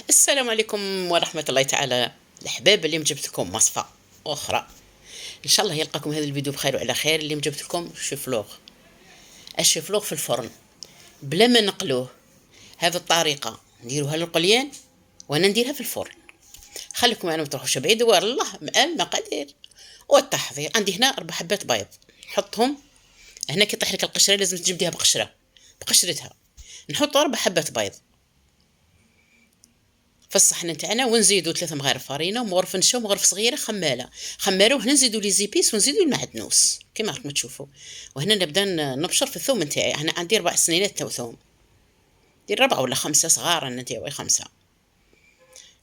السلام عليكم ورحمة الله تعالى. الأحباب، اليوم جبت لكم وصفة أخرى. إن شاء الله يلقاكم هذا الفيديو بخير وعلى خير. اليوم جبت لكم شفلوغ، الشفلوغ في الفرن بلا ما نقلوه. هذه الطريقة نديروها للقليان وأنا نديرها في الفرن. خليكم معنا ما تروحوش بعيد، والله مع المقادير والتحضير. عندي هنا 4 حبات بيض، نحطهم هنا. كي يطيح لك القشرة لازم تجبديها بقشرتها. نحط 4 حبات بيض في الصحن نتاعنا، ونزيدو 3 مغارف فرينه ومغرف نشا ومغرف صغيره خماله وهنا نزيدو لي زيبيس ونزيدو المعدنوس كما راكم تشوفوا. وهنا نبدا نبشر في الثوم نتاعي. انا عندي 4 سنينات تاع ثوم، دير 4 ولا 5 صغار انا نتاعي 5.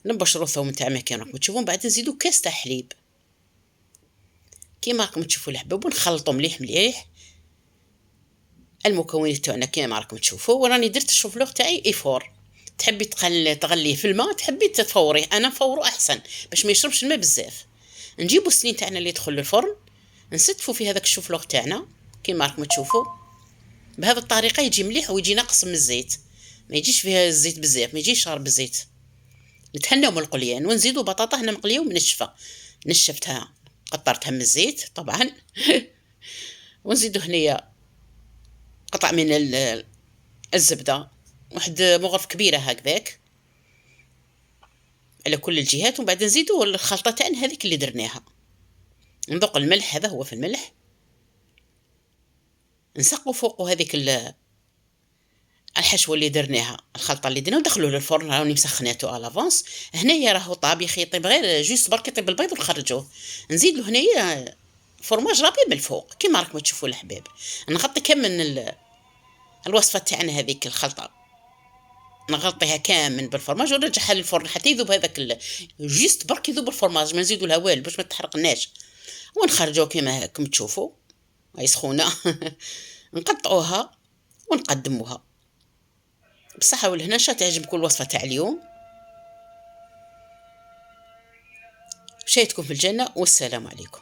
نبشروا الثوم نتاعنا كما راكم تشوفوا. من بعد نزيدو كاس تاع حليب كما راكم تشوفوا الحباب، ونخلطوا مليح مليح المكونات تاعنا كما راكم تشوفوا. وراني درت الشوفلوغ تاعي ايفور. تحبي تغليه في الماء، تحبي تفوريه، انا نفورو احسن باش ما يشربش الماء بزاف. نجيبوا السنين تاعنا اللي يدخل للفرن، نستفوا في هذاك الشوفلوغ تاعنا كيما راكم تشوفوا. بهذه الطريقه يجي مليح ويجي ناقص من الزيت، ما يجيش فيها الزيت بزاف، ما يجيش شارب الزيت. نتهناو من القليان. ونزيدوا بطاطا هنا مقليه ومنشفه، نشفتها قطرتها من الزيت طبعا. ونزيدوا هنايا قطع من الزبده، واحد مغرف كبيره هكذاك على كل الجهات. ومن بعد نزيدوا الخلطه تاعنا هذيك اللي درناها. نذوق الملح، هذا هو في الملح. نسقوا فوق هذيك الحشوه اللي درناها، الخلطه اللي درنا، وندخلوه للفرن. راني مسخناته الافونس. هنايا راهو طاب، يطيب غير جوست برك يطيب البيض ونخرجوه. نزيد له هنايا فرماج رابي من الفوق كيما راكم تشوفوا الحباب. نغطي كامل الوصفه تاعنا هذيك الخلطه، نغطيها كامل بالفرماج ونرجعها للفرن حتى يذوب هذاك جوست برك يذوب الفرماج، ما نزيدوا لها والو باش ما تحرقناش. ونخرجوه كما راكم تشوفوا هاي سخونه. نقطعوها ونقدموها بصحة والهنا. شا تعجبكم الوصفة تاع اليوم؟ شايتكم في الجنة والسلام عليكم.